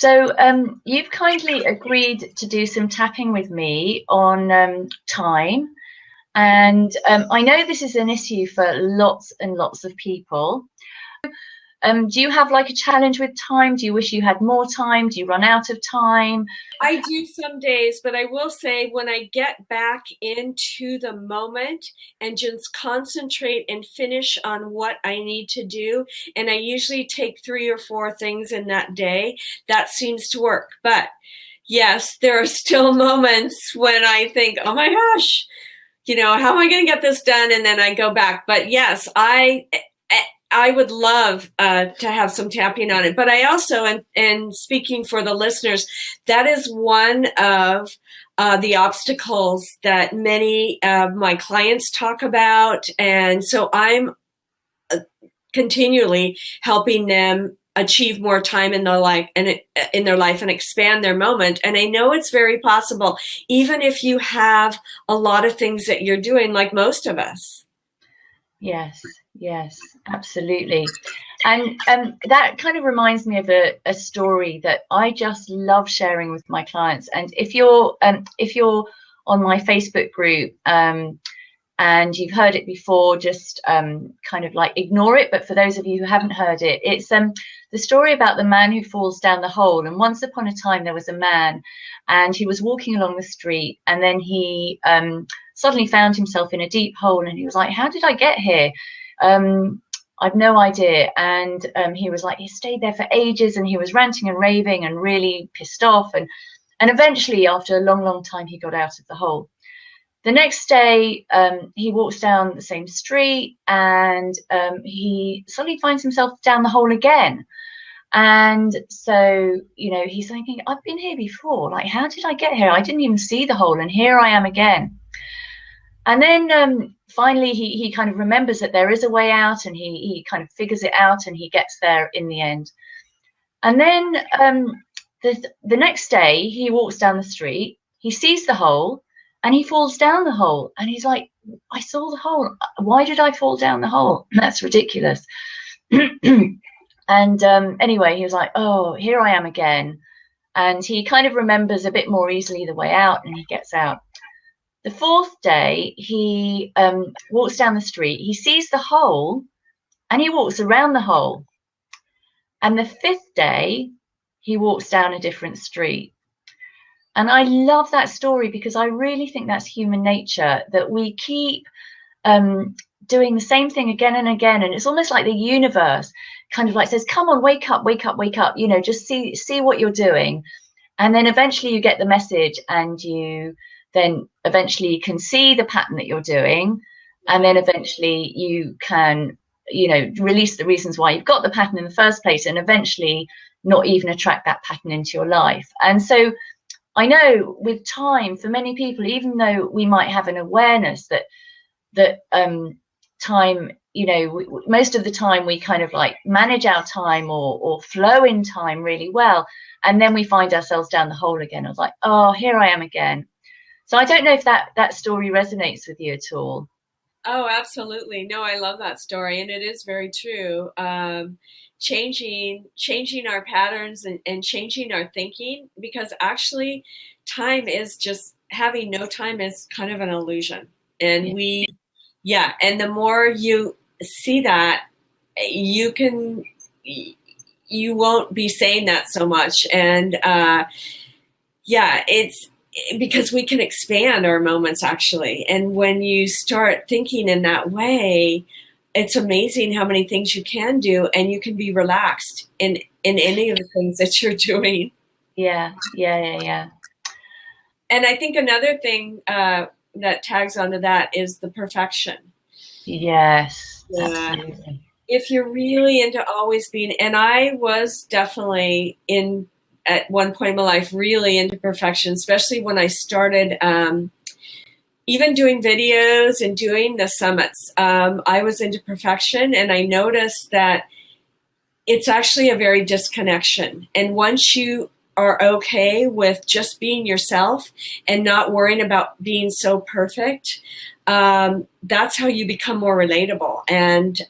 So you've kindly agreed to do some tapping with me on time. And I know this is an issue for lots and lots of people. Do you have like a challenge with time? Do you wish you had more time? Do you run out of time? I do some days, but I will say when I get back into the moment and just concentrate and finish on what I need to do, and I usually take 3 or 4 things in that day, that seems to work. But yes, there are still moments when I think, oh my gosh, how am I going to get this done? And then I go back. But yes, I would love to have some tapping on it. But I also, and speaking for the listeners, that is one of the obstacles that many of my clients talk about. And so I'm continually helping them achieve more time in their life and expand their moment. And I know it's very possible, even if you have a lot of things that you're doing, like most of us. Yes, absolutely. And that kind of reminds me of a story that I just love sharing with my clients. And if you're on my Facebook group and you've heard it before, just kind of like ignore it. But for those of you who haven't heard it, it's the story about the man who falls down the hole. And once upon a time, there was a man, and he was walking along the street, and then he suddenly found himself in a deep hole, and he was like, how did I get here? I've no idea. And he was like, he stayed there for ages, and he was ranting and raving and really pissed off. And eventually, after a long time, he got out of the hole. The next day, he walks down the same street, and he suddenly finds himself down the hole again. And so, he's thinking, I've been here before. Like, how did I get here? I didn't even see the hole, and here I am again. And then finally, he kind of remembers that there is a way out, and he kind of figures it out, and he gets there in the end. And then the next day, he walks down the street, he sees the hole, and he falls down the hole. And he's like, I saw the hole. Why did I fall down the hole? That's ridiculous. And anyway, he was like, oh, here I am again. And he kind of remembers a bit more easily the way out, and he gets out. The 4th day, he walks down the street, he sees the hole, and he walks around the hole. And the 5th day, he walks down a different street. And I love that story because I really think that's human nature, that we keep doing the same thing again and again. And it's almost like the universe kind of like says, come on, wake up, just see what you're doing. And then eventually you get the message, and you then eventually can see the pattern that you're doing. And then eventually you can, release the reasons why you've got the pattern in the first place, and eventually not even attract that pattern into your life. And so I know with time, for many people, even though we might have an awareness that time, most of the time we kind of like manage our time or flow in time really well, and then we find ourselves down the hole again. I was like, oh, here I am again. So I don't know if that story resonates with you at all. Oh, absolutely. No, I love that story, and it is very true. Changing our patterns and changing our thinking, because actually time is just, having no time is kind of an illusion. And and the more you see that, you won't be saying that so much. And it's because we can expand our moments actually. And when you start thinking in that way, it's amazing how many things you can do, and you can be relaxed in any of the things that you're doing. Yeah. And I think another thing that tags onto that is the perfection. Yes, absolutely. If you're really into always being, and I was definitely at one point in my life really into perfection, especially when I started even doing videos and doing the summits. I was into perfection, and I noticed that it's actually a very disconnection. And once you are okay with just being yourself and not worrying about being so perfect, that's how you become more relatable. And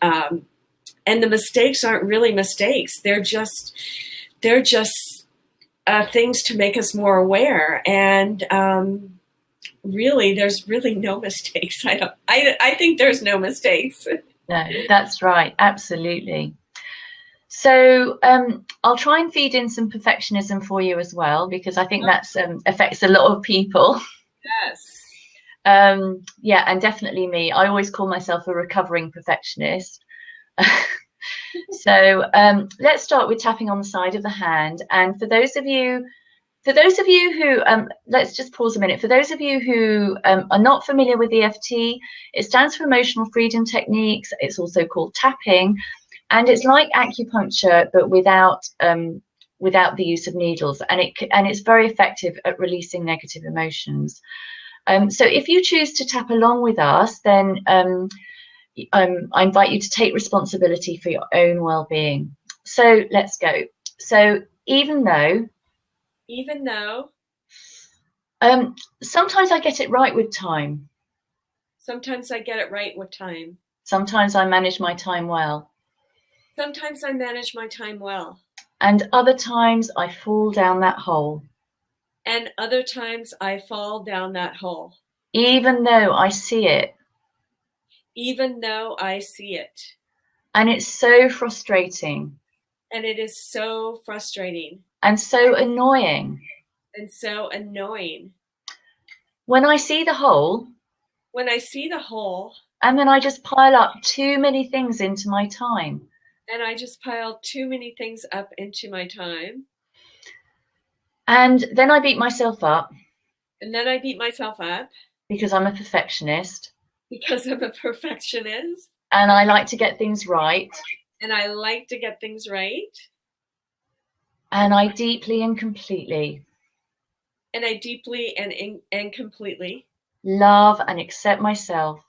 the mistakes aren't really mistakes. They're just things to make us more aware. And really, there's really no mistakes. I think there's no mistakes. No, that's right. Absolutely. So I'll try and feed in some perfectionism for you as well, because I think that's affects a lot of people. Yes. Yeah, and definitely me. I always call myself a recovering perfectionist. So let's start with tapping on the side of the hand. And for those of you who, let's just pause a minute. For those of you who are not familiar with EFT, it stands for Emotional Freedom Techniques. It's also called tapping, and it's like acupuncture, but without the use of needles. And it's very effective at releasing negative emotions. So if you choose to tap along with us, then I invite you to take responsibility for your own well-being. So let's go. So even though sometimes I get it right with time. Sometimes I get it right with time. Sometimes I manage my time well. Sometimes I manage my time well. And other times I fall down that hole. And other times I fall down that hole. Even though I see it. Even though I see it. And it's so frustrating. And it is so frustrating. And so annoying. And so annoying. When I see the hole. When I see the hole. And then I just pile up too many things into my time. And I just pile too many things up into my time. And then I beat myself up. And then I beat myself up. Because I'm a perfectionist. Because I'm a perfectionist. And I like to get things right. And I like to get things right. And I deeply and completely. And I deeply and completely. Love and accept myself.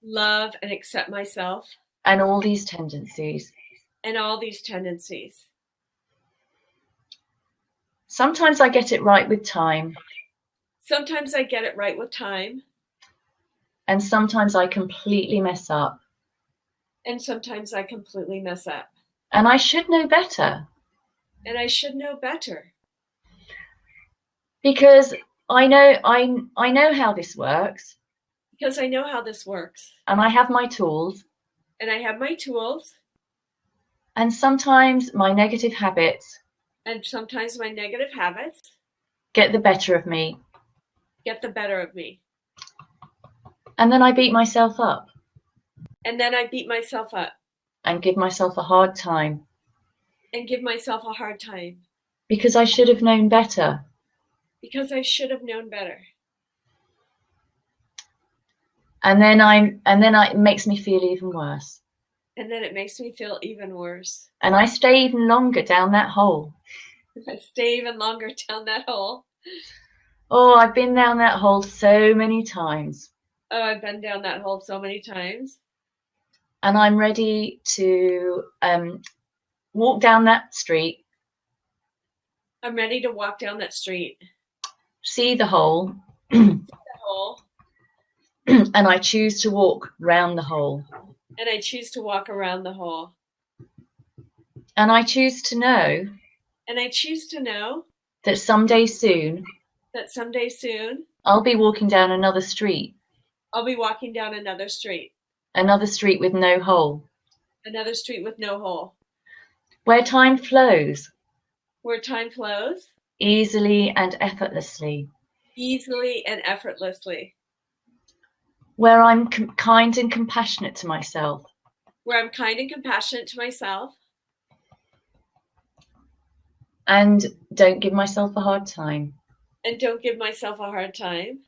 Love and accept myself. And all these tendencies. And all these tendencies. Sometimes I get it right with time. Sometimes I get it right with time. And sometimes I completely mess up. And sometimes I completely mess up. And I should know better. And I should know better. Because I know how this works. Because I know how this works. And I have my tools. And I have my tools. And sometimes my negative habits. And sometimes my negative habits. Get the better of me. Get the better of me. And then I beat myself up. And then I beat myself up. And give myself a hard time. And give myself a hard time. Because I should have known better. Because I should have known better. And then it makes me feel even worse. And then it makes me feel even worse. And I stay even longer down that hole. I stay even longer down that hole. Oh, I've been down that hole so many times. Oh, I've been down that hole so many times. And I'm ready to walk down that street. I'm ready to walk down that street. See the hole. The hole. And I choose to walk round the hole. And I choose to walk around the hole. And I choose to know. And I choose to know. That someday soon. That someday soon. I'll be walking down another street. I'll be walking down another street. Another street with no hole. Another street with no hole. Where time flows. Where time flows. Easily and effortlessly. Easily and effortlessly. Where I'm kind and compassionate to myself. Where I'm kind and compassionate to myself. And don't give myself a hard time. And don't give myself a hard time.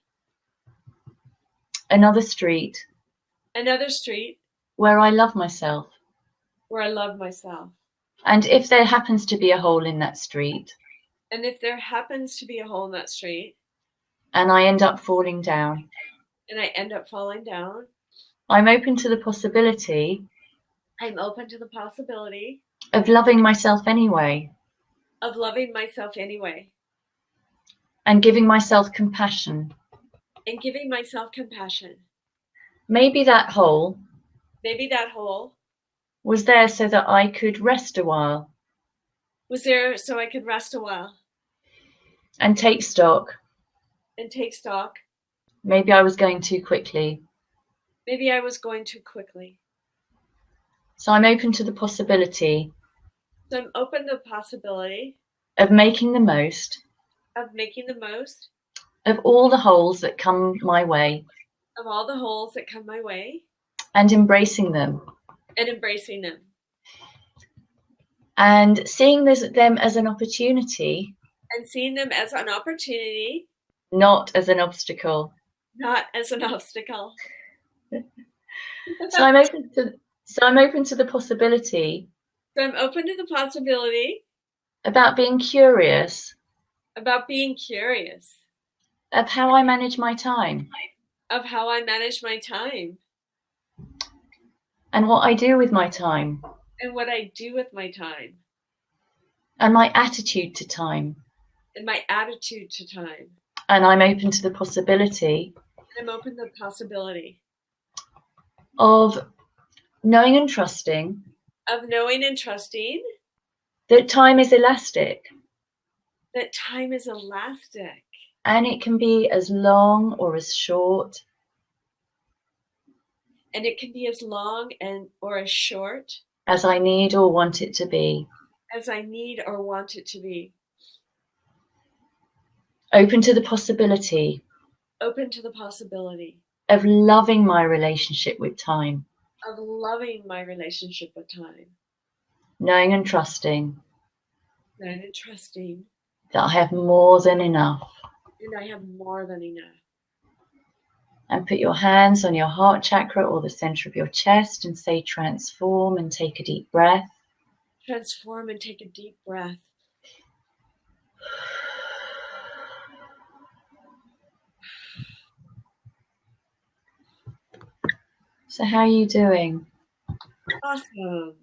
Another street. Another street. Where I love myself. Where I love myself. And if there happens to be a hole in that street. And if there happens to be a hole in that street. And I end up falling down. And I end up falling down. I'm open to the possibility. I'm open to the possibility. Of loving myself anyway. Of loving myself anyway. And giving myself compassion. And giving myself compassion. Maybe that hole. Maybe that hole. Was there so that I could rest a while. Was there so I could rest a while. and take stock. and take stock. Maybe I was going too quickly. Maybe I was going too quickly. So I'm open to the possibility So I'm open to the possibility of making the most of making the most of all the holes that come my way of all the holes that come my way and embracing them and embracing them and seeing them as an opportunity, and seeing them as an opportunity, not as an obstacle. not as an obstacle. So I'm open to the possibility So I'm open to the possibility about being curious about being curious of how I manage my time of how I manage my time and what I do with my time and what I do with my time and my attitude to time. and my attitude to time. And I'm open to the possibility And I'm open to the possibility of knowing and trusting of knowing and trusting that time is elastic that time is elastic and it can be as long or as short and it can be as long and or as short as I need or want it to be. as I need or want it to be. Open to the possibility Open to the possibility of loving my relationship with time, of loving my relationship with time, knowing and trusting and trusting that I have more than enough. and I have more than enough. And put your hands on your heart chakra or the center of your chest and say transform and take a deep breath. Transform and take a deep breath. So how are you doing? Awesome.